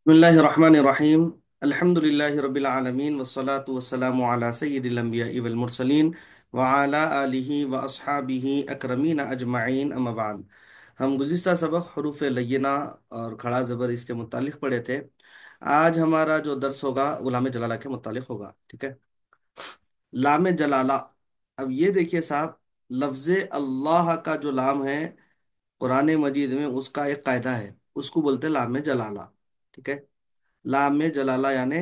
बिस्मिल्लाहिर्रहमानिर्रहीम। अल्हम्दुलिल्लाहि रब्बिल आलमीन वस्सलातु वस्सलामु अला सय्यिदिल अंबिया'i वल मुरसलीन व अला आलिहि व अस्हाबिहि अकरमीन अजमाइन अम्मा बाद। हम गुज़िश्ता सबक हरूफ लय्यिना और खड़ा ज़बर इसके मुतालिक पढ़े थे। आज हमारा जो दर्स होगा वो लाम जलाला के मुतालिक होगा। ठीक है। लाम जलाला। अब ये देखिए साहब, लफ्ज़ अल्लाह का जो लाम है कुरान मजीद में, उसका एक कायदा है, उसको बोलते हैं लाम जलाला। ठीक है। लाम में जलाला यानी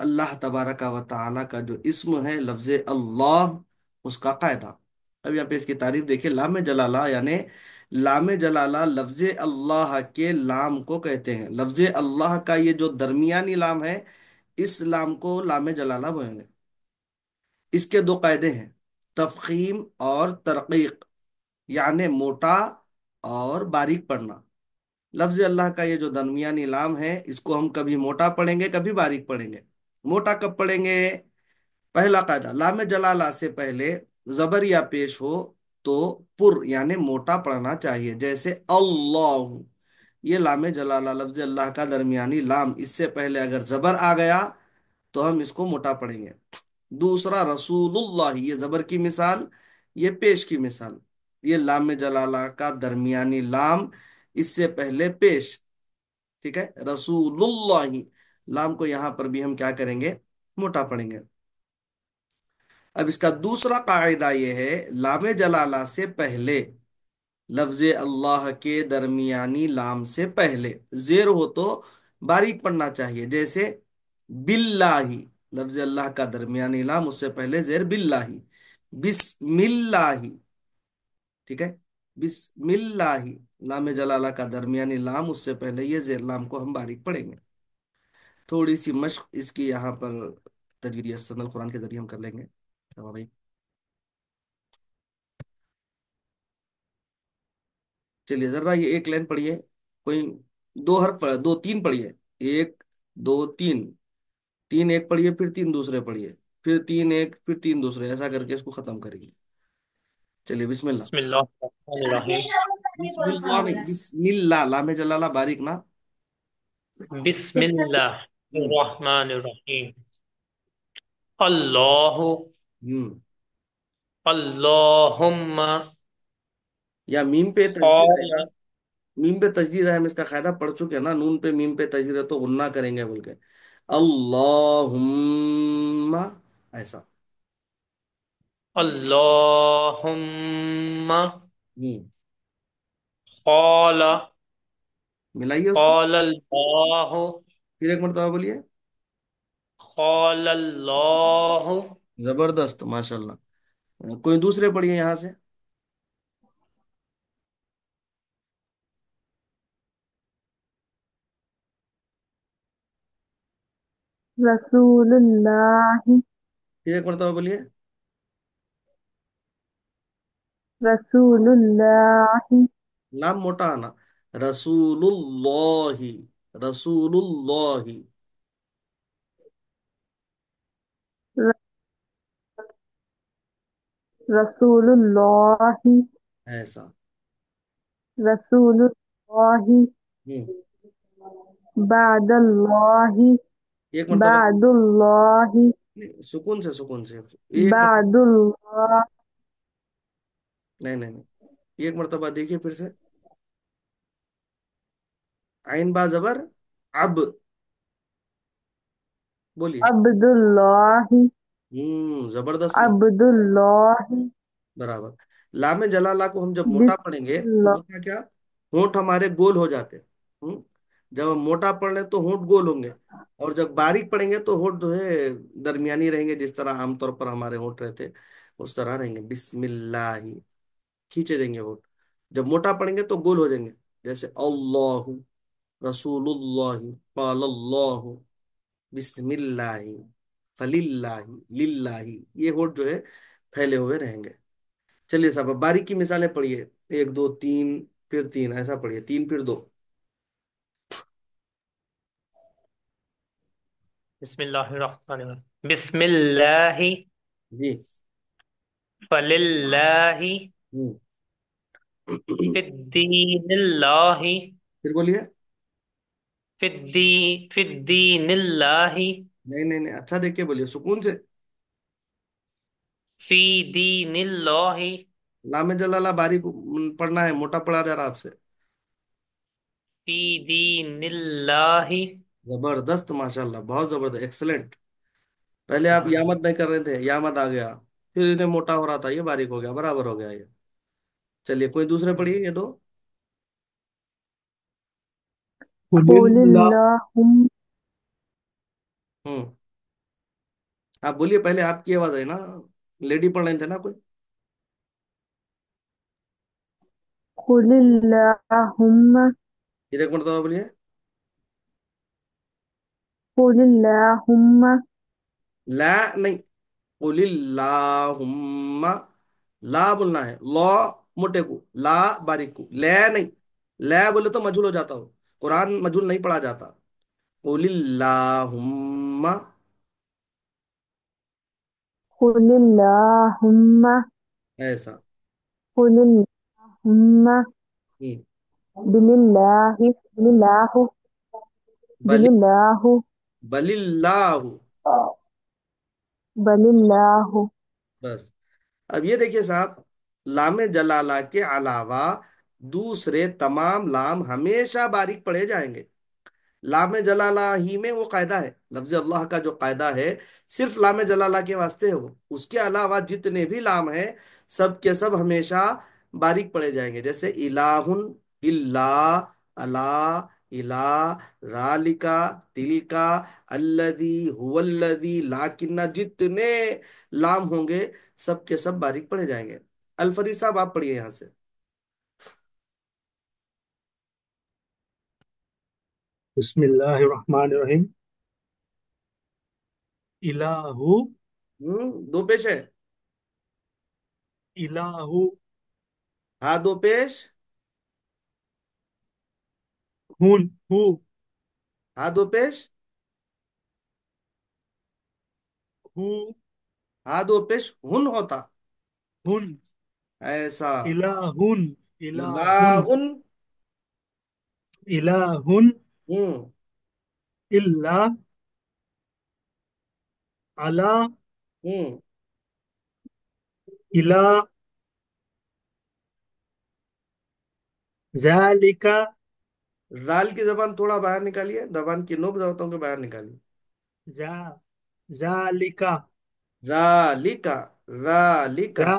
अल्लाह तबारक व तआला का जो इस्म है लफ्ज अल्लाह, उसका कायदा। अब यहाँ पे इसकी तारीफ देखिए। लाम जलाला यानी लाम जलाला लफ्ज अल्लाह के लाम को कहते हैं। लफ्ज अल्लाह का ये जो दरमियानी लाम है, इस लाम को लाम जलाला बोलेंगे। इसके दो कायदे हैं, तफखीम और तरकीक, यानी मोटा और बारीक पढ़ना। लफ्ज अल्लाह का ये जो दरमियानी लाम है, इसको हम कभी मोटा पढ़ेंगे कभी बारीक पढ़ेंगे। मोटा कब पढ़ेंगे? पहला कायदा, लाम जलाला से पहले जबर या पेश हो तो पुर यानी मोटा पढ़ना चाहिए। जैसे अल्लाह, ये लाम जलाला लफ्ज अल्लाह का दरमियानी लाम, इससे पहले अगर जबर आ गया तो हम इसको मोटा पढ़ेंगे। दूसरा रसूलुल्लाह, ये जबर की मिसाल, ये पेश की मिसाल। ये लाम जलाला का दरमियानी लाम, इससे पहले पेश। ठीक है। रसूलुल्लाही, लाम को यहां पर भी हम क्या करेंगे? मोटा पढ़ेंगे। अब इसका दूसरा कायदा ये है, लाम जलाला से पहले लफ्ज अल्लाह के दरमियानी लाम से पहले जेर हो तो बारीक पढ़ना चाहिए। जैसे बिल्लाही, लफ्ज अल्लाह का दरमियानी लाम, उससे पहले जेर बिल्लाही। बिस्मिल्लाही। ठीक है। बिस्मिल्लाही, लाम जलाला का दरमियानी लाम, उससे पहले ये जेर लाम को हम बारीक पढ़ेंगे। थोड़ी सी मश्क इसकी यहाँ पर तजवीद सनल कुरान के जरिए हम कर लेंगे। हाँ भाई, चलिए जरा ये एक लाइन पढ़िए। कोई दो हर्फ, दो तीन पढ़िए। एक, दो, तीन। तीन एक पढ़िए, फिर तीन दूसरे पढ़िए, फिर तीन एक, फिर तीन दूसरे, ऐसा करके इसको खत्म करेंगे। चलिए बिस्मिल्लाह। बिस्मिल्लाहिर्रहमानिर्रहीम। बिस्मिल्लाह नहीं, बिस्मिल्लाह, लामे जलाला बारीक ना। हम्म। बिस्मिल्लाहिर्रहमानिर्रहीम। अल्लाहु हम्म। अल्लाहुम्मा या मीम पे तजदीद रहेगा। क़ाल। मीम पे तजदीद है, हम इसका कायदा पढ़ चुके हैं ना। नून पे मीम पे तजदीद है तो गुन्ना करेंगे बोल के। अल्लाहुम्मा, ऐसा। अल्लाहुम्मा हम्म। क़ाल। मिलाइए उसको। क़ाल अल्लाहु। फिर एक मरतबा बोलिए। क़ाल अल्लाहु। जबरदस्त, माशाल्लाह। कोई दूसरे पढ़िए यहां से। रसूलुल्लाहि फिर एक मरतबा बोलिए। रसूलुल्लाहि लाम मोटा आना। रसूलुल्लाही, रसूलुल्लाही, र- रसूलुल्लाहि ऐसा। रसूलुल्लाहि हम्म। बादल्लाहि एक मरतबा बोलिए। बादुल्लाहि नहीं, सुकून से, सुकून से। एक मरतबा। बादुल्लाह नहीं नहीं नहीं, एक मरतबा देखिए फिर से। आइन बा जबर, अब, बोलिए। अब्दुल्लाहि जबरदस्त बोल। अब्दुल्लाहि बराबर। लामे जलाला को हम जब मोटा पढ़ेंगे तो बिस्मिल्लाह होता क्या, होंठ हमारे गोल हो जाते हैं। जब हम मोटा पढ़ लें तो होंठ गोल होंगे, और जब बारीक पढ़ेंगे तो होंठ जो है दरमियानी रहेंगे, जिस तरह आमतौर पर हमारे होंठ रहते हैं उस तरह रहेंगे। बिस्मिल्लाही, खींचे जाएंगे होंठ। जब मोटा पढ़ेंगे तो गोल हो जाएंगे। जैसे अल्लाहु, रसूलुल्लाहि, क़ालल्लाहु, बिस्मिल्लाहि, फलिल्लाहि, लिल्लाहि, ये होंठ जो है फैले हुए रहेंगे। चलिए साहब, अब बारीक की मिसालें पढ़िए। एक, दो, तीन, फिर तीन, ऐसा पढ़िए। तीन फिर दो। बिस्मिल्लाहिर्रहमानिर्रहीम। बिस्मिल्लाहि जी। फलिल्लाहि हम्म। फिद्दीनिल्लाहि फिर बोलिए। फिद्दी फिद्दीनिल्लाहि नहीं नहीं नहीं, अच्छा देख के बोलिए, सुकून से। फी दीनिल्लाहि लामे जलाला बारीक पढ़ना है, मोटा पढ़ा जा रहा आपसे। फी दीनिल्लाहि। जबरदस्त, माशाल्लाह, बहुत जबरदस्त, एक्सलेंट। पहले आप हाँ। यामत नहीं कर रहे थे, यामत आ गया। फिर इन्हें मोटा हो रहा था, ये बारीक हो गया, बराबर हो गया ये। चलिए, कोई दूसरे पढ़िए ये दो। कुलिल्ला कुलिल्लाहुम हम्म। आप बोलिए, पहले आपकी आवाज है ना। लेडी पढ़ रहे थे ना कोई। कुलिल्लाहुम ये एक मरतबा बोलिए। कुलिल्लाहुम ला नहीं, कुलिल्लाहुम्मा। ला बोलना है, लॉ मोटे को, ला बारीक को, ले नहीं। ले बोले तो मजहूल हो जाता हो। कुरान मजहूल नहीं पढ़ा जाता। कुलिल्लाहुम्मा। कुलिल्लाहुम ऐसा। कुलिल्लाहुम हम्म। बिलिल्लाहि बिलिल्लाहु बलि बिलिल्लाहु बलिल्लाहु। बलिल्लाहु बस। अब ये देखिए साहब, लामे जलाला के अलावा दूसरे तमाम लाम हमेशा बारीक पढ़े जाएंगे। लामे जलाला ही में वो कायदा है, लफ्ज अल्लाह का जो कायदा है, सिर्फ लामे जलाला के वास्ते है वो। उसके अलावा जितने भी लाम हैं, सब के सब हमेशा बारीक पढ़े जाएंगे। जैसे इलाहुन, इल्ला, अला, इला, रालिका, तिलका, अल्लदी, हुवल्लदी, लाकिन्ना, जितने लाम होंगे, सब के सब बारीक पढ़े जाएंगे। अल्फरी साहब, आप पढ़िए यहां से। बिस्मिल्लाहिर्रहमानिर्रहीम। इलाहु दो पेश है। इलाहु हाँ, दो पेश। हुन हु हाँ, दो पेश। हु हाँ, दो पेश हुन होता। हुन ऐसा। इलाहुन इलाहुन इलाहुन। इलाहुन हम्म। इल्ला अला हम्म। इला ज़ालिका जाल की जबान थोड़ा बाहर निकालिए, जबान की नोक जबातों के बाहर निकालिए। जा ज़ालिका जालिका। जालिका। जा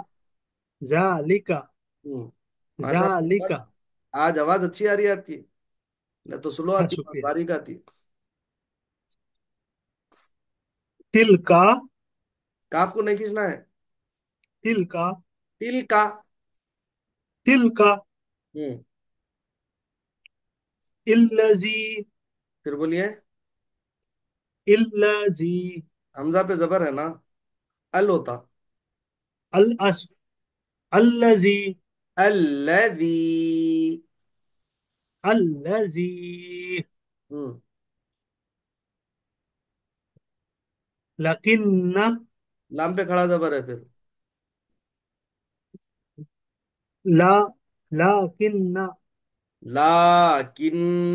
ज़ालिका हम्म। माशाल्लाह। ज़ालिका। आज आवाज अच्छी आ रही है आपकी। नहीं तो स्लो हाँ, आती, शुक्रिया। बारीक आती। तिलका काफ को नहीं खींचना है। तिलका तिल का। तिलका हम्म। इल्लजी फिर बोलिए। इल्लजी हमजा पे जबर है ना, अल होता। अल अस अल्लजी अल्लदी। अल्लजी हम्म। लकिन्न लाम पे खड़ा जबर है फिर। ला लाकिन्न लाकिन्ना।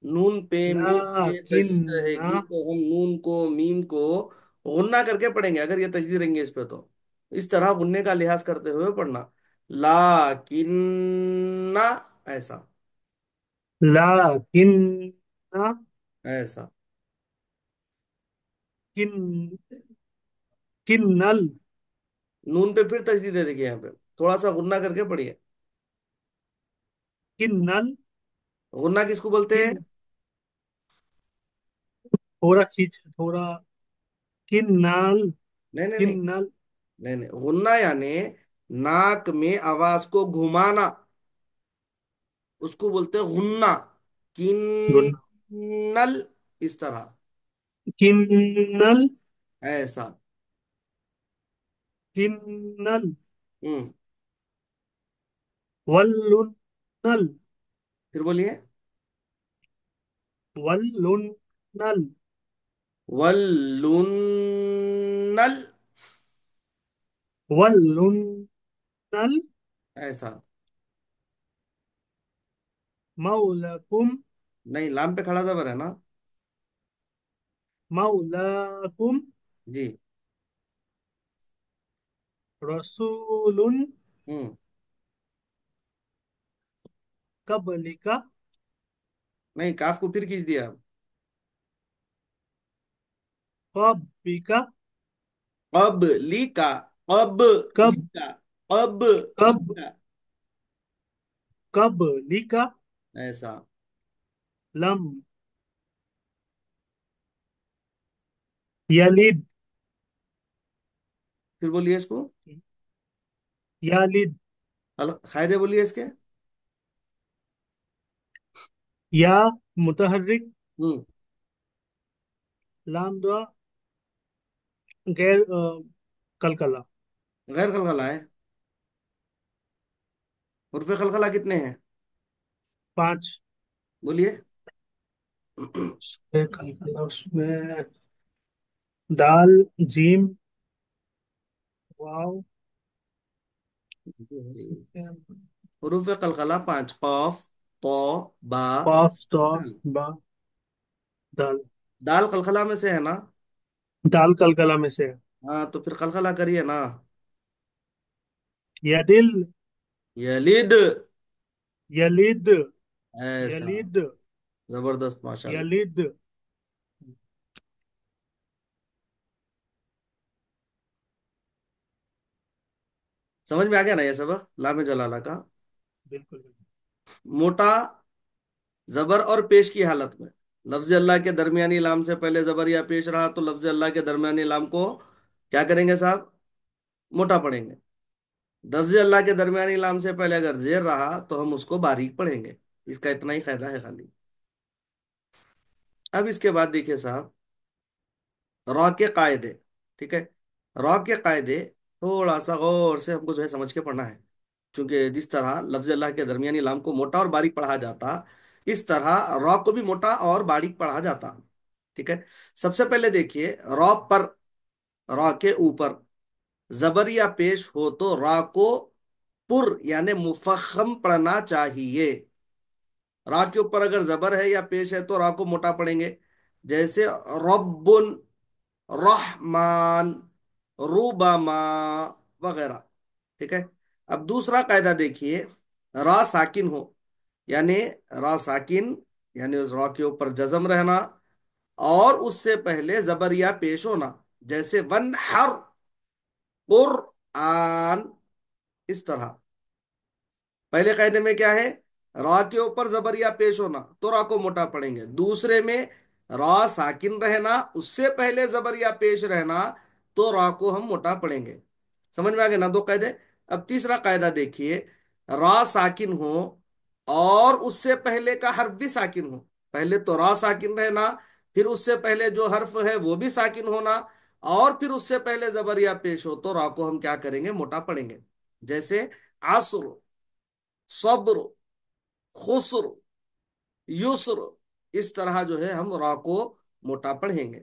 नून पे मीम पे तशदीद लाकिन्न रहेगी तो हम नून को, मीम को गुन्ना करके पढ़ेंगे, अगर ये तशदीद रहेंगे इस पे तो। इस तरह गुन्ने का लिहाज करते हुए पढ़ना। लाकिन्ना। ऐसा। लाकिन्न ऐसा। किन किन्नल नून पे फिर तशदीद है, देखिए यहाँ पे। थोड़ा सा गुन्ना करके पढ़िए। किन्नल गुन्ना किसको बोलते हैं? किन थोड़ा खींच थोड़ा किन्नल नहीं नहीं नहीं। किन्नल नहीं नहीं, गुन्ना यानी नाक में आवाज को घुमाना, उसको बोलते हैं गुन्ना। गुन्ना किन्नल। इस तरह। किन्नल ऐसा। किन्नल हम्म। वल्लुन्नल फिर बोलिए। वल्लुन्नल वल्लुन्नल। वल्लुन्नल ऐसा। मौलकुम नहीं, लाम पे खड़ा जबर है ना। मौलाकुम जी। रसूलुन हम्म। कबलिका नहीं, काफ को फिर खींच दिया। कबिका अब लीका। अब कब लीका। अब कब लीका। कबलिका ऐसा। लम यलिद फिर बोलिए इसको। यालिद कायदे बोलिए इसके। या मुतहर्रिक हम्म। लाम दुआ गैर कलकला गैर खलखला है। उर्फे खलखला कितने हैं? 5 बोलिए। कलकला उसमें दाल जीम वाव उर्फे खलखला पांच: कौफ, तो, बा, काफ तो दाल। बा दाल दाल खलखला में से है ना। दाल कलकला में से है। हाँ, तो फिर खलखला करिए ना। यदिल यलिद। यलिद ऐसा। यलिद जबरदस्त, माशाल्लाह। यलिद समझ में आ गया ना ये सबक लामे जलाला का। बिल्कुल बिल्कुल। मोटा जबर और पेश की हालत में लफ्ज अल्लाह के दरमियानी लाम से पहले जबर या पेश रहा तो लफ्ज अल्लाह के दरमियानी लाम को क्या करेंगे साहब? मोटा पढ़ेंगे। लफ्ज अल्लाह के दरमियानी लाम से पहले अगर जेर रहा तो हम उसको बारीक पढ़ेंगे। इसका इतना ही फायदा है खाली। अब इसके बाद देखिए साहब, रॉ के कायदे। ठीक है। रॉ के कायदे थोड़ा सा गौर से हमको जो है समझ के पढ़ना है। क्योंकि जिस तरह लफ्ज अल्लाह के दरमियानी लाम को मोटा और बारीक पढ़ा जाता, इस तरह रॉ को भी मोटा और बारीक पढ़ा जाता। ठीक है। सबसे पहले देखिए, रॉ पर, रॉ के ऊपर जबर या पेश हो तो रॉ को पुर यानी मुफखम पढ़ना चाहिए। रा के ऊपर अगर जबर है या पेश है तो रा को मोटा पढ़ेंगे। जैसे रब्बुन, रहमान, रुबमा वगैरह। ठीक है। अब दूसरा कायदा देखिए, रा साकिन हो यानी रा साकिन यानी उस रा के ऊपर जजम रहना और उससे पहले जबर या पेश होना। जैसे वन हर, कुरआन, इस तरह। पहले कायदे में क्या है? रा के ऊपर जबर या पेश होना तो रा को मोटा पढ़ेंगे। दूसरे में रा साकिन रहना, उससे पहले जबर या पेश रहना तो रा को हम मोटा पढ़ेंगे। समझ में आ गया ना दो कायदे। अब तीसरा कायदा देखिए, रा साकिन हो और उससे पहले का हर्फ भी साकिन हो। पहले तो रा साकिन रहना, फिर उससे पहले जो हर्फ है वो भी साकिन होना और फिर उससे पहले जबर या पेश हो तो रा को हम क्या करेंगे? मोटा पढ़ेंगे। जैसे असर, सब्र, खुस्र, युस्र, इस तरह जो है हम रा को मोटा पढ़ेंगे।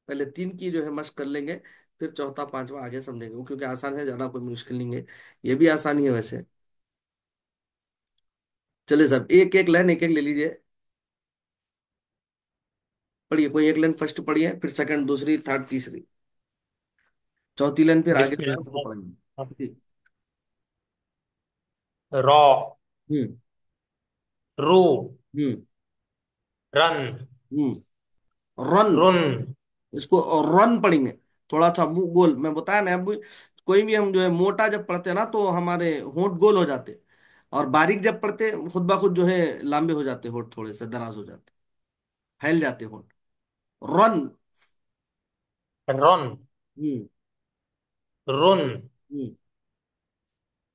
पहले तीन की जो है मशक कर लेंगे, फिर चौथा पांचवा आगे समझेंगे। वो क्योंकि आसान है, ज्यादा कोई मुश्किल नहीं है। ये भी आसान ही है वैसे। चलिए साहब, एक एक लाइन एक एक ले लीजिए। पढ़िए, कोई एक लाइन फर्स्ट पढ़िए, फिर सेकंड, दूसरी, थर्ड, तीसरी, चौथी लाइन फिर आगे जो है उसको बिस्मिल्लाह। पढ़ेंगे। जी। रॉ, हम्म। रू, हम्म। रन, हम्म। रन। रुन, इसको रन पढ़ेंगे। थोड़ा सा मुंह गोल, मैं बताया ना अभी। कोई भी हम जो है मोटा जब पढ़ते हैं ना तो हमारे होंठ गोल हो जाते, और बारीक जब पढ़ते खुद ब खुद जो है लंबे हो जाते होंठ, थोड़े से दराज हो जाते, फैल जाते होंठ। रन। रन, हम्म। रुन, हम्म।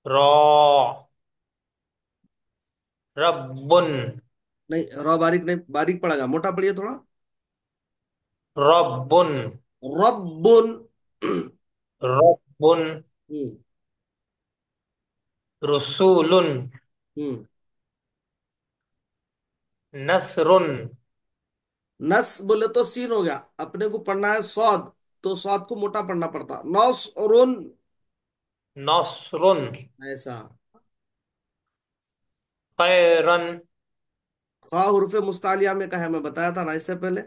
रॉ, रब्बुन, नहीं, र बारीक नहीं, बारीक पड़ेगा, मोटा पढ़िए थोड़ा। रब्बुन, रब्बुन। रब्बुन, हम्म। रसूलुन, हम्म। नसरुन, नस बोले तो सीन हो गया, अपने को पढ़ना है सौद, तो सौद को मोटा पढ़ना पड़ता, नौसरुन। नसरुन, ऐसा। खैरन, खा हुर्फे मुस्तालिया में का है, मैं बताया था ना इससे पहले।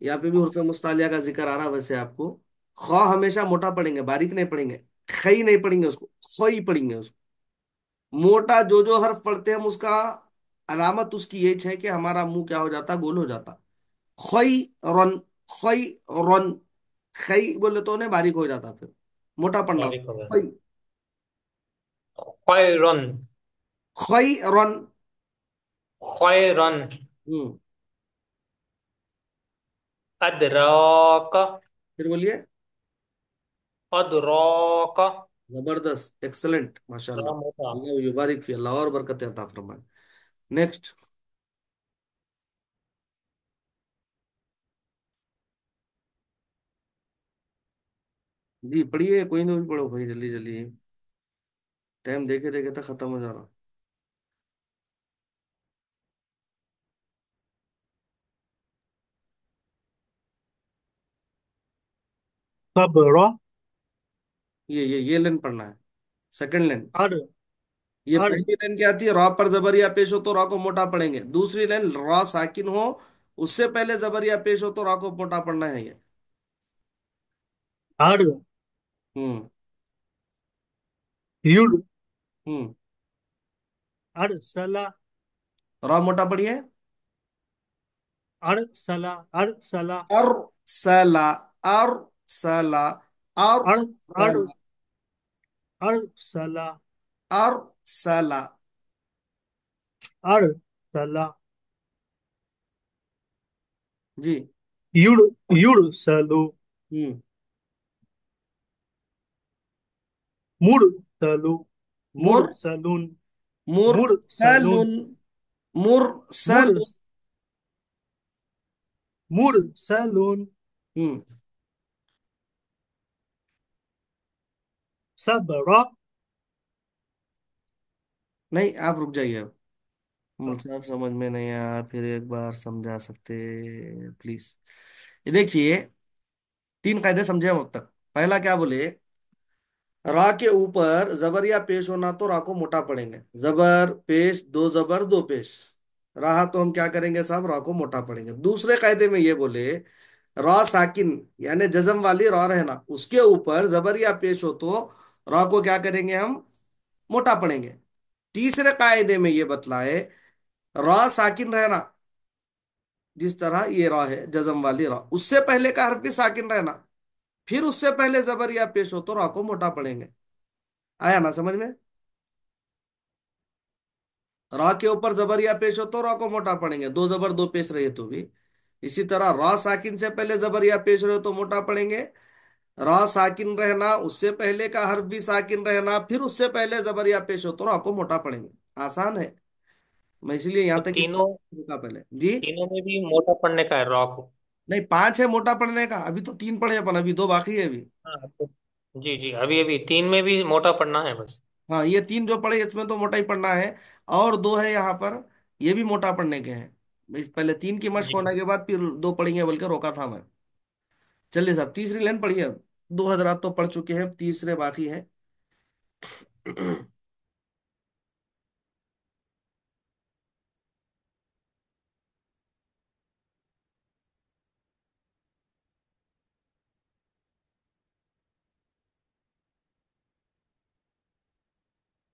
यहाँ पे भी हुर्फे मुस्तालिया का जिक्र आ रहा है वैसे आपको। खा हमेशा मोटा पढ़ेंगे, बारीक नहीं पढ़ेंगे। खई नहीं पढ़ेंगे उसको, खोई पढ़ेंगे उसको। मोटा जो जो हर्फ पढ़ते हैं हम उसका अलामत उसकी ये है कि हमारा मुंह क्या हो जाता, गोल हो जाता। खई रन, खई रन। खई बोले तो उन्हें बारीक हो जाता फिर, मोटा पढ़ना बारीक हो उसको। गया। खई, खैरन। खई रन। खैरन। हम्म। अदराक। फिर बोलिए। अदराक। जबरदस्त, एक्सलेंट, थोड़ा माशाल्लाह। मोटा। अल्लाह युबारिक फी, अल्लाह और बरकत अता फरमाए। नेक्स्ट। जी पढ़िए, कोई ना, भी पढ़ो भाई, जल्दी जल्दी। टाइम देखे देखे तो खत्म हो जा रहा। सब्र। ये लाइन पढ़ना है, सेकंड लाइन। अर। ये अर। पहली लाइन क्या आती है, रॉ पर जबरिया पेश हो तो रॉ को मोटा पढ़ेंगे। दूसरी लाइन रॉ साकिन हो, उससे पहले जबरिया पेश हो तो रॉ को मोटा पढ़ना है ये। अर। हम्म। युड। हम्म। अरसला। रॉ मोटा पढ़िए। अरसला। अरसला। अर सला, अर सला, अर अर। अर। सला, अरसला। अर सला। अरसला। जी। युड। युडसलु। हम्म। मुरसलु। मुर, मुरसलुन। मुरसलुन। मुरसलुन, मुरसलुन। मुरस मुरसलुन। हम्म। सब्र। नहीं, आप रुक जाइए अब। मुझे आप समझ में नहीं आया, फिर एक बार समझा सकते प्लीज। ये देखिए, तीन कायदे समझे हम अब तक। पहला क्या बोले, रा के ऊपर जबर या पेश होना तो रा को मोटा पढ़ेंगे। जबर पेश, दो जबर दो पेश रहा तो हम क्या करेंगे साहब, रा को मोटा पढ़ेंगे। दूसरे कायदे में ये बोले, रा साकिन यानी जजम वाली रा रहना, उसके ऊपर जबर या पेश हो तो रा को क्या करेंगे हम, मोटा पढ़ेंगे। तीसरे कायदे में ये बतलाए, रा साकिन रहना, जिस तरह ये रा है जजम वाली रा, उससे पहले का हर्फ भी साकिन रहना, फिर उससे पहले जबर या पेश हो तो रा को मोटा पढ़ेंगे। आया ना समझ में। रा के ऊपर जबर या पेश हो तो रा को मोटा पढ़ेंगे, दो जबर दो पेश रहे तो भी। इसी तरह रा साकिन से पहले जबर या पेश रहे तो मोटा पढ़ेंगे। रा साकिन रहना, उससे पहले का हर्फ भी साकिन रहना, फिर उससे पहले जबर या पेश हो तो रा को मोटा पढ़ेंगे। आसान है। मैं इसलिए तो यहां तक ही तीनों, रुका पहले जी। तीनों में भी मोटा पड़ने का है रॉ को। नहीं, पांच है मोटा पढ़ने का, अभी तो तीन पढ़े अपन, अभी दो बाकी है अभी। हाँ तो जी जी, अभी अभी तीन में भी मोटा पड़ना है बस। हाँ, ये तीन जो पढ़े इसमें तो मोटा ही पढ़ना है। और दो है यहाँ पर, ये भी मोटा पढ़ने के हैं। पहले तीन की मश्क जी। होने के बाद फिर दो पढ़ेंगे बोल के रोका था मैं। चलिए साहब, तीसरी लाइन पढ़िए अब। दो हजरात तो पढ़ चुके हैं, तीसरे बाकी हैं।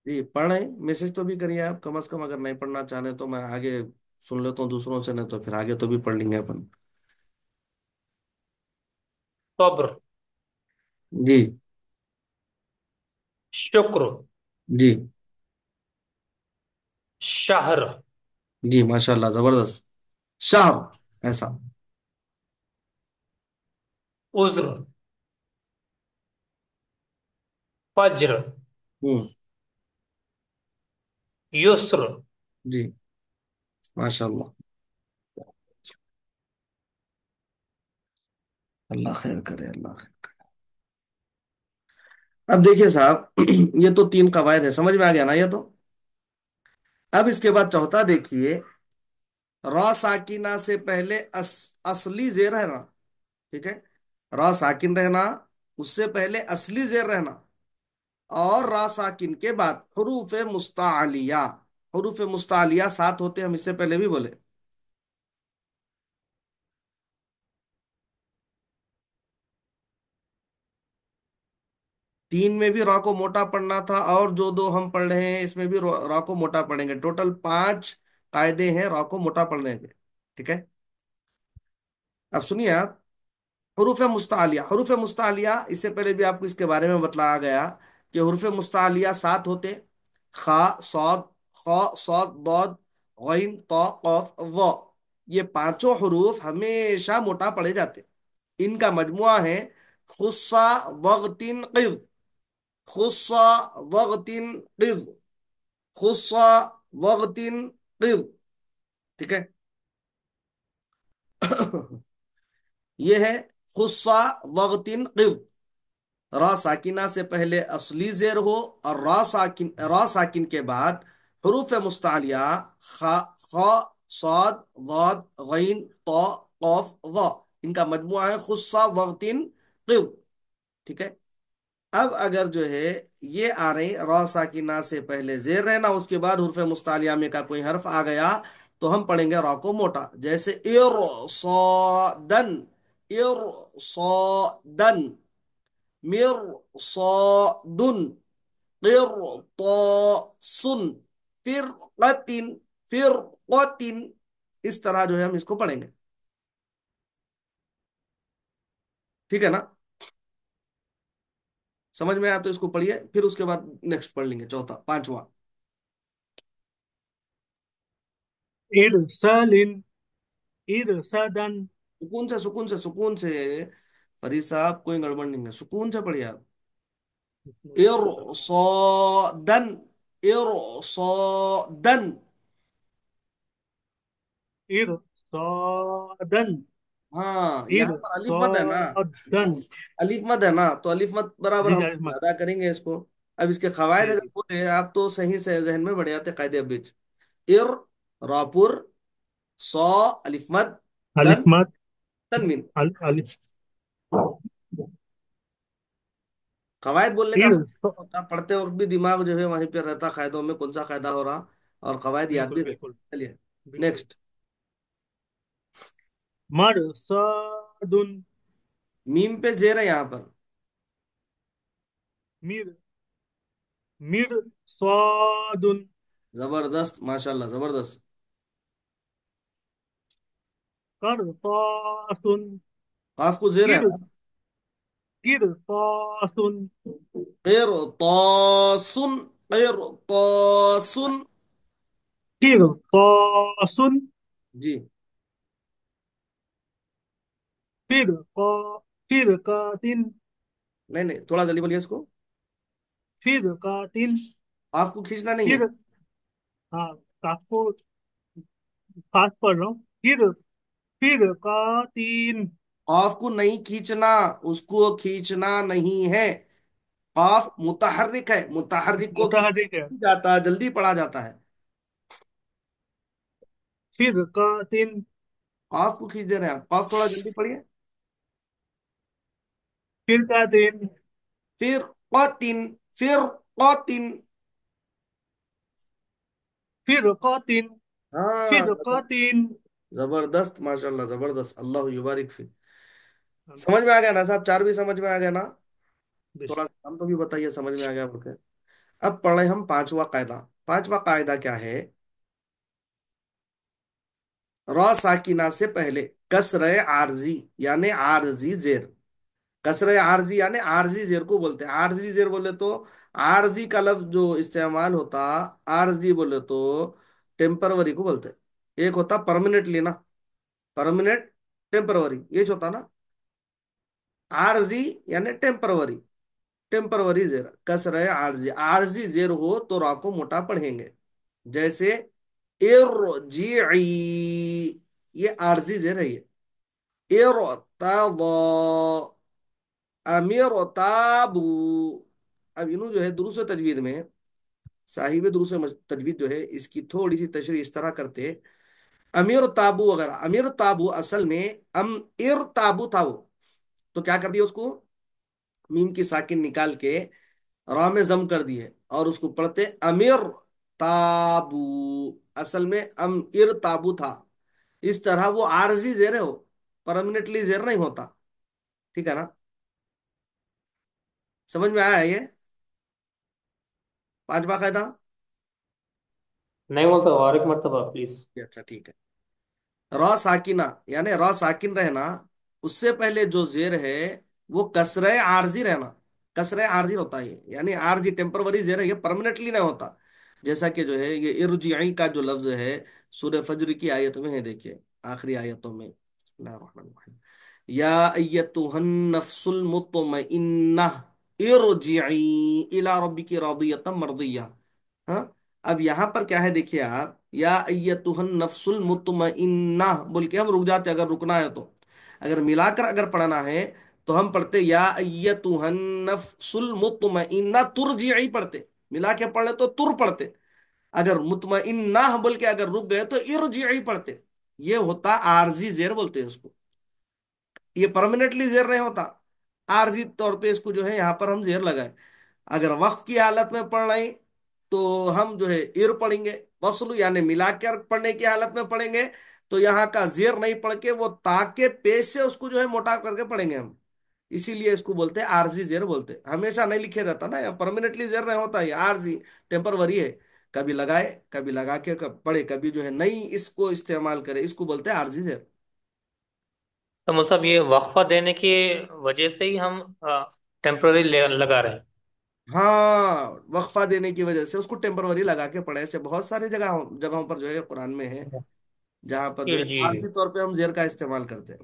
जी पढ़ें, मैसेज तो भी करिए आप कम से कम, अगर नहीं पढ़ना चाहते तो मैं आगे सुन लेता हूँ दूसरों से, नहीं तो फिर आगे तो भी पढ़ लेंगे अपन। सब्र। जी। शुक्र। जी। शहर। जी माशाल्लाह, जबरदस्त। शाह, ऐसा। उज्र। फज्र। हम्म। युस्र। जी माशाल्लाह, अल्लाह खैर करे, अल्लाह खैर। अब देखिए साहब, ये तो तीन कवायद है, समझ में आ गया ना ये तो। अब इसके बाद चौथा देखिए, रा साकिना से पहले असली जेर रहना। ठीक है, रा साकिन रहना, उससे पहले असली जेर रहना, और रा साकिन के बाद हरूफ मुस्तालिया। हरूफ मुस्तालिया 7 होते हैं, हम इससे पहले भी बोले। 3 में भी रॉ को मोटा पढ़ना था, और जो दो हम पढ़ रहे हैं इसमें भी रॉ को मोटा पढ़ेंगे। टोटल 5 कायदे हैं रॉ को मोटा पढ़ने के। ठीक है, अब सुनिए आप। हरूफ मुस्तालिया इससे पहले भी आपको इसके बारे में बतलाया गया कि हरूफ मुस्तालिया 7 होते। खा, सौद, खौ, सौद, दौद, गैन, तौ, कौफ, व। ये पांचों हरूफ हमेशा मोटा पढ़े जाते। इनका मजमुआ है खुस्सा वगतिन क़िज़, खुस्सा वगतिन क़िज़, खुस्सा वगतिन क़िज़। ठीक है। ये है खुस्सा वगतिन क़िज़। रा साकिना से पहले असली जेर हो, और रा साकिन के बाद हरूफ मुस्तालिया खा, खा, साद, वाद, गैन, तौ, कौफ, व। इनका मजमुआ है खुस्सा वगतिन क़िज़। ठीक है। अब अगर जो है ये आ रही रा साकिना से पहले जेर रहना, उसके बाद हुर्फ मुस्तालिया में का कोई हर्फ आ गया, तो हम पढ़ेंगे रा को मोटा। जैसे इर सौदन, इर सौदन, मिर सौदुन, किर सुन, फिर कतिन, फिर कतिन। इस तरह जो है हम इसको पढ़ेंगे। ठीक है ना? समझ में आया तो इसको पढ़िए, फिर उसके बाद नेक्स्ट पढ़ लेंगे, चौथा पांचवा। इरसालिन, इरसादन। सुकून से, सुकून से, सुकून से। फरीद साहब कोई गड़बड़ नहीं है, सुकून से पढ़िए आप। इरसोदन, इरसोदन। इरसादन, हाँ, यहाँ पर अलिफ मत है ना। इरसादन। अलिफ मत है ना, तो अलिफ मत बराबर जी हम जाहिर मत। अदा करेंगे इसको। अब इसके कवायद जी अगर जी। बोले आप तो सही से जहन में बढ़ जाते कायदे बीच। इर, रापुर, सौ, अलिफ मत, अलिफ दन, मत। तनवीन। अलिफ। कवायद बोलने का इर, आसान होता, पढ़ते वक्त भी दिमाग जो है वहीं पे रहता, कायदों में कौन सा कायदा हो रहा, और कवायद याद बिल्कुल भी रहती। बिल्कुल चलिए बिल्कुल। नेक्स्ट। मरसादुन, मीम पे जेर है यहाँ पर। मिर, मिरसादुन, जबरदस्त, माशाल्लाह, जबरदस्त। करतासुन, काफ को जेर है किर, ना। किरतासुन, गैर तौसुन, गैर तौसुन। किरतासुन, जी। फिरका, फिरकातिन, नहीं नहीं, थोड़ा जल्दी बोलिए इसको। फिरकातिन। काफ को खींचना नहीं है। फिर, हाँ, आपको फास्ट पढ़ रहा हूँ। फिरकातिन। काफ को नहीं खींचना, उसको खींचना नहीं है। काफ मुतहर्रिक है, मुतहर्रिक को मुतहर्रिक है। खींचा जाता है, जल्दी पढ़ा जाता है। फिरकातिन, काफ को खींच दे रहे हैं आप, काफ थोड़ा जल्दी पढ़िए। फिरकातिन, फिर कतिन, फिर कतिन। फिरकातिन, हाँ, फिरकातिन। जबरदस्त, माशाल्लाह, जबरदस्त, अल्लाह युबारिक फी। समझ में आ गया ना साहब? चार भी समझ में आ गया ना? थोड़ा बेशक। सा हम तो भी बताइए समझ में आ गया बोल के। अब पढ़े हम पांचवा कायदा। पांचवा कायदा क्या है? रॉ साकिना से पहले कसरे आरजी, यानी आरजी जेर। कसरे आरजी यानी आरजी जेर को बोलते हैं। आरजी जेर बोले तो, आरजी का लफ्ज जो इस्तेमाल होता, आरजी बोले तो टेम्परवरी को बोलते हैं। एक होता परमानेंटली ना, परमानेंट, टेम्परवरी, ये जो होता ना। आरजी यानी टेम्परवरी, टेम्परवरी जेर। कसरे आरजी, आरजी जेर हो तो रा को मोटा पढ़ेंगे। जैसे इरजिई, ये आरजी जेर है ये। इरतद, अमीर ताबू। अब इन्हों जो है दुरुस्त तजवीद में, साहिब दुरुस्त तजवीद जो है इसकी थोड़ी सी तशरीह इस तरह करते। अमीर ताबू वगैरह, अमीर ताबू असल में अम इर ताबू था वो, तो क्या कर दिया उसको, मीम की साकिन निकाल के रा में जम कर दिए, और उसको पढ़ते अमीर, ताबू, असल में अम इर ताबू था। इस तरह वो आरजी जेर हो, परमानेंटली जेर नहीं होता। ठीक है ना? समझ में आया ये पांचवा कायदा? नहीं बोल सकता, और एक मरतबा प्लीज। अच्छा ठीक है। रॉ साकिना, यानी रॉ साकिन रहना, उससे पहले जो जेर है वो कसरे आरजी रहना। कसरे आरजी होता है ये, यानी आरजी टेम्परवरी जेर है, ये परमानेंटली नहीं होता। जैसा कि जो है ये इरजिई का जो लफ्ज है, सूरह फज्र की आयत में है, देखिए आखिरी आयतों में। बिस्मिल्लाहिर्रहमानिर्रहीम। या अय्यतुहन नफ्सुल मुत्मइन्ना इरजिई इला रब्बिकी रादियतम मर्दिया। हाँ, अब यहां पर क्या है देखिए आप, या अय्यतुहन नफ्सुल मुत्मइन्ना बोल के हम रुक जाते, अगर रुकना है तो। अगर मिलाकर अगर पढ़ना है तो हम पढ़ते या अय्यतुहन नफ्सुल मुत्मइन्ना तुरजिई पढ़ते। मिला के पढ़ ले तो तुर पढ़ते। अगर मुत्मइन्ना बोल के अगर रुक गए तो इरजिई पढ़ते। ये होता आरजी जेर बोलते हैं उसको। ये परमानेंटली जेर नहीं होता, आरजी तौर पे इसको जो है यहाँ पर हम जेर लगाए। अगर वक्फ की हालत में पढ़ रहे हैं, तो हम जो है इर पढ़ेंगे। वस्ल यानी मिलाकर पढ़ने की हालत में पढ़ेंगे, तो यहाँ का जेर नहीं पढ़ के वो ताके पेश से उसको जो है मोटा करके पढ़ेंगे हम। इसीलिए इसको बोलते हैं आरजी जेर बोलते हैं। हमेशा नहीं लिखे रहता ना, परमानेंटली जेर नहीं होता, ये आरजी टेम्परवरी है। कभी लगाए, कभी लगा के पढ़े, कभी जो है नहीं इसको इस्तेमाल करे, इसको बोलते हैं आरजी जेर। तो मतलब ये वक्फा देने की वजह से ही हम टेम्पररी लगा रहे हैं। हाँ, वक्फा देने की वजह से उसको टेम्परवरी लगा के पढ़े। ऐसे बहुत सारे जगहों जगहों पर जो है कुरान में है, जहां पर जो है जी जी। आरजी तौर पे हम जेर का इस्तेमाल करते हैं।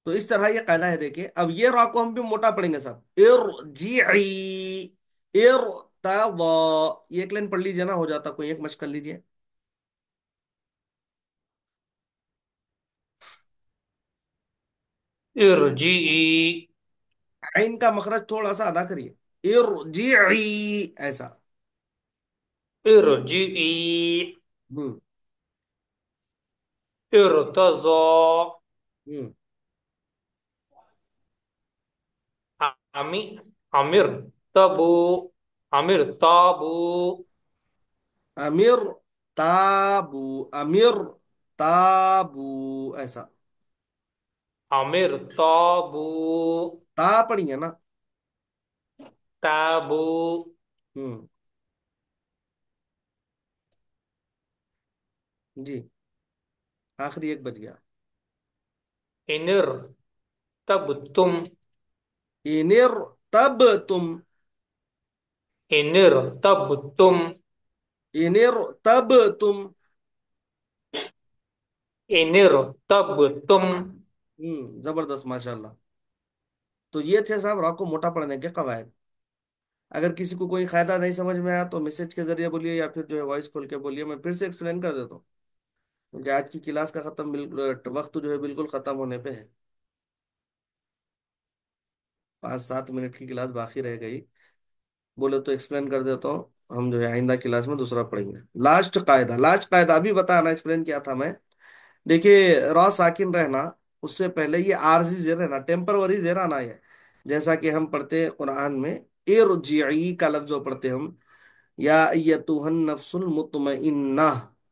तो इस तरह ये कायदा है। देखिए अब ये रा को हम भी मोटा पढ़ेंगे साहब, इर ir तवा। ये एक लाइन पढ़ लीजिए ना, हो जाता, कोई एक मश कर लीजिए। इरजी। आइन का मखरज थोड़ा सा अदा करिए, इर ऐसा। इरजी। हम्म। इर्तज़ा। हम्म। अमी अमिर तबू। अमिर ताबू। अमीर ताबू, अमीर ताबू ऐसा। अमिर ताबू। ता पढ़िए ना। ताबू। हम्म। जी, आखिरी एक बज गया। इनिर तब तुम। इनिर तब तुम, इनिर तब तुम। इनिर तब तुम। इनिर तब तुम। जबरदस्त, माशाल्लाह। तो ये थे साहब रॉ को मोटा पढ़ने के कवायद। अगर किसी को कोई कायदा नहीं समझ में आया तो मैसेज के जरिए बोलिए, या फिर जो है वॉइस खोल के बोलिए, मैं फिर से एक्सप्लेन कर देता हूँ। क्योंकि आज की क्लास का खत्म वक्त जो है बिल्कुल खत्म होने पे है। 5-7 मिनट की क्लास बाकी रह गई। बोले तो एक्सप्लेन कर देता हूँ। हम जो है आइंदा क्लास में दूसरा पढ़ेंगे। लास्ट कायदा अभी बताना, एक्सप्लेन किया था मैं। देखिए रॉ साकिन रहना, उससे पहले ये आरजी जेर रहना, टेम्परवरी जेर आना है। जैसा कि हम पढ़ते हैं कुरान में, इरजिई का लफ्ज जो पढ़ते हैं हम, या अय्यतुहन नफ्सुल मुतमइन्ना।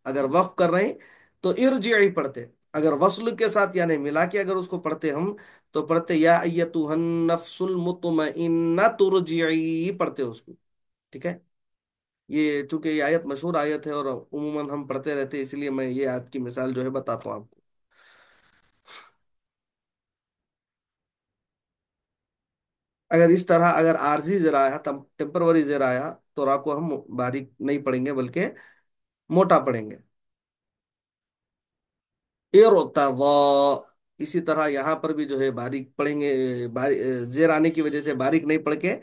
अगर वक्फ कर रहे हैं तो इरजिई पढ़ते। अगर वस्ल के साथ यानी मिला के अगर उसको पढ़ते हम, तो पढ़ते या अय्यतुहन नफ्सुल मुतमइन्ना तुरजिई पढ़ते उसको। ठीक है? ये चूंकि ये आयत मशहूर आयत है और उमूमन हम पढ़ते रहते हैं, इसलिए मैं ये आयत की मिसाल जो है बताता हूँ आपको। अगर इस तरह अगर आरजी जरा आया, तब टेम्परवरी जरा आया, तो रा को हम बारीक नहीं पढ़ेंगे बल्कि मोटा पढ़ेंगे। इरतज़ा। इसी तरह यहाँ पर भी जो है बारीक पढ़ेंगे, जेर आने की वजह से बारीक नहीं पढ़ के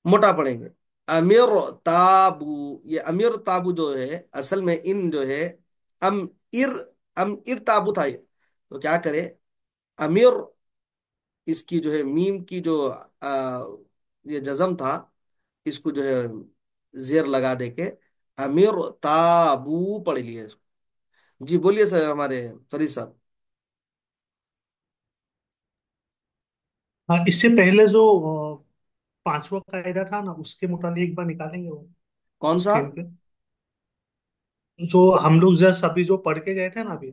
मोटा पढ़ेंगे। अमीर ताबू, ये अमीर ताबू जो है असल में इन जो है अम इर अम इर ताबू था ये। तो क्या करे, अमीर, इसकी जो है मीम की जो ये जजम था, इसको जो है जेर लगा दे के अमीर ताबू पढ़ लिए इसको। जी बोलिए सर, हमारे फरीद साहब। हाँ, इससे पहले जो पांचवा कायदा था ना, उसके मुताबिक एक बार निकालेंगे वो कौन सा? स्क्रीन पे। जो हम लोग जस्ट अभी जो पढ़ के गए थे ना अभी,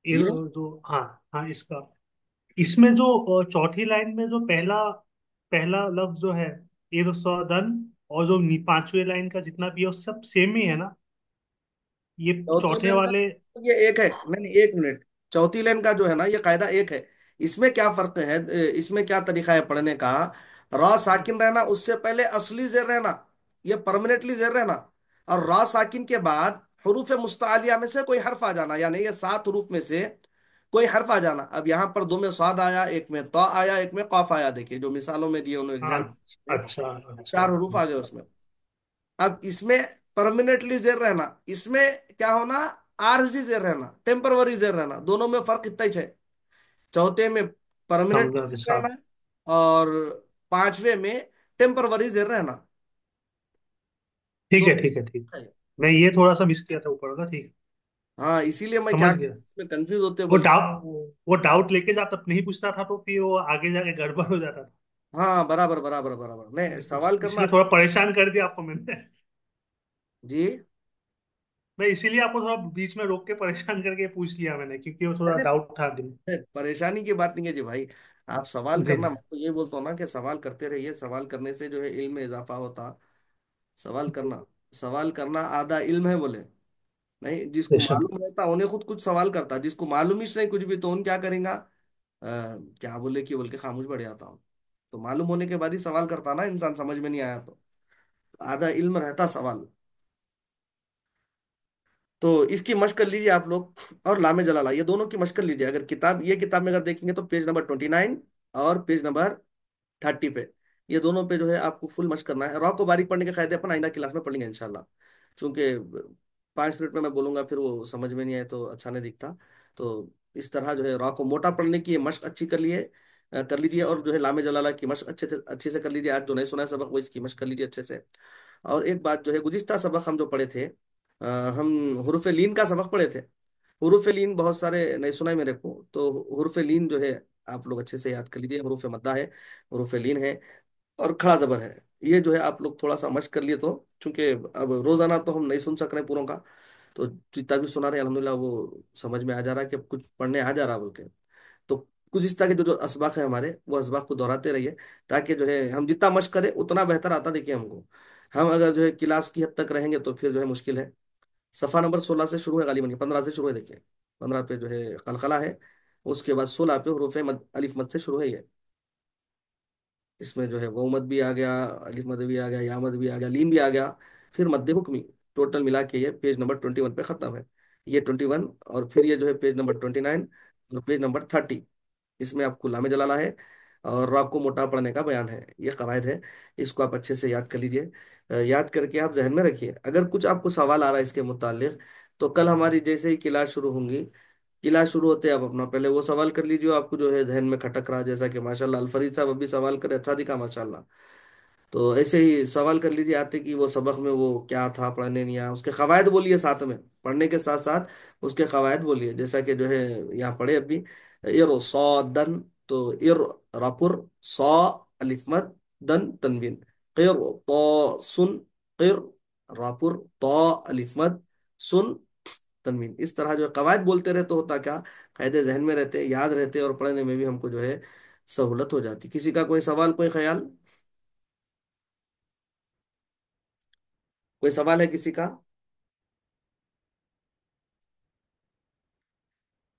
ये ये जो, हाँ हाँ, इसका, इसमें जो चौथी लाइन में जो पहला पहला लफ्ज जो है, इरसदन, और जो पांचवे लाइन का जितना भी है वो सब सेम ही है ना, ये चौथी चौथे लाइन का, वाले। ये एक है, नहीं नहीं, एक मिनट। चौथी लाइन का जो है ना, ये कायदा एक है। इसमें क्या फर्क है, इसमें क्या तरीका है पढ़ने का? रा साकिन रहना, उससे पहले असली जेर रहना, ये परमानेंटली जेर रहना। और रा साकिन के बाद हरूफ मुस्तालिया में से कोई हर्फ आ जाना, यानी ये 7 हरूफ में से कोई हर्फ आ जाना। अब यहाँ पर दो में साद आया, एक में तो आया, एक में कौफ आया। देखिए जो मिसालों में दिए उन्होंने हाँ, एग्जाम्पल में अच्छा अच्छा 4 हरूफ आ गए उसमें। अब इसमें परमानेंटली जेर रहना, इसमें क्या होना, आरजी जेर रहना, टेम्परवरी जेर रहना, दोनों में फर्क इतना ही है। चौथे में परमानेंटली समझा जेर साहब। रहना, और पांचवे में टेम्परवरी जेर रहना। ठीक दो है ठीक है ठीक है। है। मैं ये थोड़ा सा मिस किया था ऊपर का, ठीक है। हाँ, इसीलिए मैं क्या समझ गया। इसमें कंफ्यूज होते वो बोल रहा डाउट वो डाउट लेके जाता नहीं पूछता था, तो फिर वो आगे जाके गड़बड़ हो जाता था। हूँ। हाँ, बराबर बराबर बराबर, नहीं सवाल करना इसलिए थोड़ा परेशान कर दिया आपको मैंने। जी। मैं इसीलिए आपको थोड़ा बीच में रोक के परेशान करके पूछ लिया मैंने, क्योंकि वो थोड़ा अरे डाउट था दिल में। परेशानी की बात नहीं है जी भाई। आप सवाल जी करना, जी। मैं तो ये बोलता हूँ ना कि सवाल करते रहिए, सवाल करने से जो है इल्म में इजाफा होता। सवाल करना, सवाल करना आधा इल्म है बोले। नहीं, जिसको बेशक। मालूम रहता उन्हें खुद कुछ सवाल करता, जिसको मालूम ही नहीं कुछ भी तो उन क्या करेगा, क्या बोले कि बोल के खामोश बैठ जाता हूँ। तो मालूम होने के बाद ही सवाल करता ना इंसान, समझ में नहीं आया तो आधा इल्म रहता सवाल। तो इसकी मशक कर लीजिए आप लोग, और लामे जलाला, ये दोनों की मशक कर लीजिए। अगर किताब, ये किताब में अगर देखेंगे तो पेज नंबर 29 और पेज नंबर 30 पे, ये दोनों पे जो है आपको फुल मशक करना है। रॉ को बारीक पढ़ने के कायदे अपन आइंदा क्लास में पढ़ेंगे इंशाल्लाह। चूंकि 5 मिनट में मैं बोलूंगा फिर वो समझ में नहीं आए तो अच्छा नहीं दिखता। तो इस तरह जो है रॉ को मोटा पढ़ने की ये मशक अच्छी कर लिए, कर लीजिए। और जो है लामे जलाला की मशक अच्छे से कर लीजिए। आज जो नहीं सुना है सबक वो इसकी मशक कर लीजिए अच्छे से। और एक बात जो है, गुजिस्ता सबक हम जो पढ़े थे, हम हुरूफ लीन का सबक पढ़े थे। हुरूफ लीन बहुत सारे नहीं सुना है मेरे को, तो हुरूफ लीन जो है आप लोग अच्छे से याद कर लीजिए। हुरूफ मद्दा है, हुरूफ लीन है, और खड़ा जबर है। ये जो है आप लोग थोड़ा सा मश्क कर लिए तो, चूंकि अब रोजाना तो हम नहीं सुन सक रहे पूरों का, तो जितना भी सुना रहे अल्हम्दुलिल्लाह वो समझ में आ जा रहा है कि अब कुछ पढ़ने आ जा रहा है बोल के। तो कुछ इस तरह के जो जो असबाक है हमारे, वो असबाक को दोहराते रहिए, ताकि जो है हम जितना मश्क करें उतना बेहतर आता। देखिए हमको, हम अगर जो है क्लास की हद तक रहेंगे तो फिर जो है मुश्किल है। सफा नंबर 16 से शुरू है, गालिबन 15 से शुरू है। देखिए 15 पे जो है कलकला है, उसके बाद 16 पे हरूफ मद, अलिफ मद से शुरू है ये। इसमें जो है वो मद भी आ गया, अलिफ मद भी आ गया, या मद भी आ गया, लीन भी आ गया, फिर मद्दे हुक्मी। टोटल मिला के ये पेज नंबर 21 पे खत्म है। ये 21, और फिर ये जो है पेज नंबर 29 और पेज नंबर 30, इसमें आपको लामे जलाला है और राग को मोटा पढ़ने का बयान है। ये कवायद है, इसको आप अच्छे से याद कर लीजिए। याद करके आप जहन में रखिए। अगर कुछ आपको सवाल आ रहा है इसके मुतालिक, तो कल हमारी जैसे ही क्लास शुरू होंगी, क्लास शुरू होते हैं आप अपना पहले वो सवाल कर लीजिए, आपको जो है जहन में खटक रहा है। जैसा कि माशाल्लाह अल फरीद साहब अभी सवाल करे, अच्छा दिखा माशाल्लाह। तो ऐसे ही सवाल कर लीजिए आते कि वो सबक में वो क्या था, पढ़ने नहीं आया, उसके कवायद बोलिए साथ में, पढ़ने के साथ साथ उसके कवायद बोलिए। जैसा कि जो है यहाँ पढ़े अभी, इर सौ दन, तो इर रापुर, सौ अलिफ मद, दन तनवीन, किर तो सुन, किर रापुर, तो अलिफ मद, सुन तनवीन। इस तरह जो है कवायद बोलते रहे तो होता क्या, कायदे जहन में रहते, याद रहते, और पढ़ने में भी हमको जो है सहूलत हो जाती। किसी का कोई सवाल, कोई ख्याल, कोई सवाल है किसी का?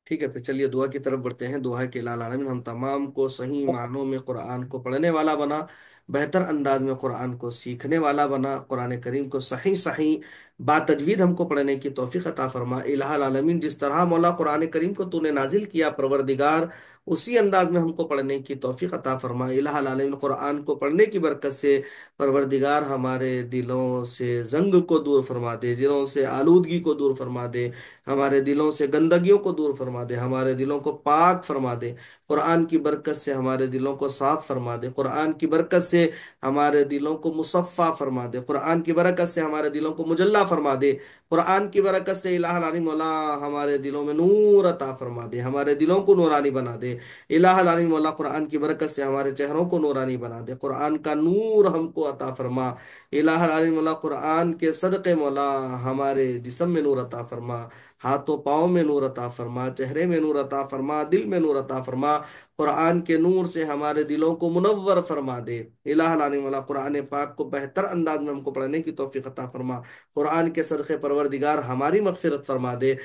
ठीक है, फिर चलिए दुआ की तरफ बढ़ते हैं। दुआ है कि इलाही आलमीन हम तमाम को सही मानों में कुरान को पढ़ने वाला बना, बेहतर अंदाज में कुरान को सीखने वाला बना, कुरान करीम को सही सही बातजवीद हमको पढ़ने की तौफीक अता फरमा। इलाही आलमीन जिस तरह मौला कुरान करीम को तूने नाजिल किया परवरदिगार, उसी अंदाज में हमको पढ़ने की तौफीक अता फरमा। इलाही आलमीन कुरान को पढ़ने की बरकत से परवरदिगार हमारे दिलों से जंग को दूर फरमा दे, दिलों से आलूदगी को दूर फरमा दे, हमारे दिलों से गंदगियों को दूर फरमा दे, हमारे दिलों को पाक फरमा दे। कुरान की बरकत से हमारे दिलों को साफ फरमा दे। कुरान की बरकत से से हमारे दिलों को मुसफ़ा फरमा दे, कुरान की बरकत से हमारे दिलों को मुजल्ला फरमा दे, कुरान की बरकत से इलाह अली मौला हमारे दिलों में नूर अता फरमा दे, हमारे दिलों को नूरानी बना दे। इलाह अली मौला कुरान की बरकत से हमारे चेहरों को नूरानी बना दे, कुरान का नूर हमको अता फरमा। इलाह अली मौला कुरान के सदक़े मौला हमारे जिस्म में नूर अता फरमा, हाथों पाँव में नूर अता फरमा, चेहरे में नूर अता फरमा, दिल में नूर अता फरमा। कुरान के नूर से हमारे दिलों को मुनव्वर फरमा दे। इलाह अली मौला कुरान पाक को बेहतर अंदाज में हमको पढ़ने की तौफीक अता फरमा। कुरान के सदक़े परवरदिगार हमारी मग़फ़िरत फरमा दे।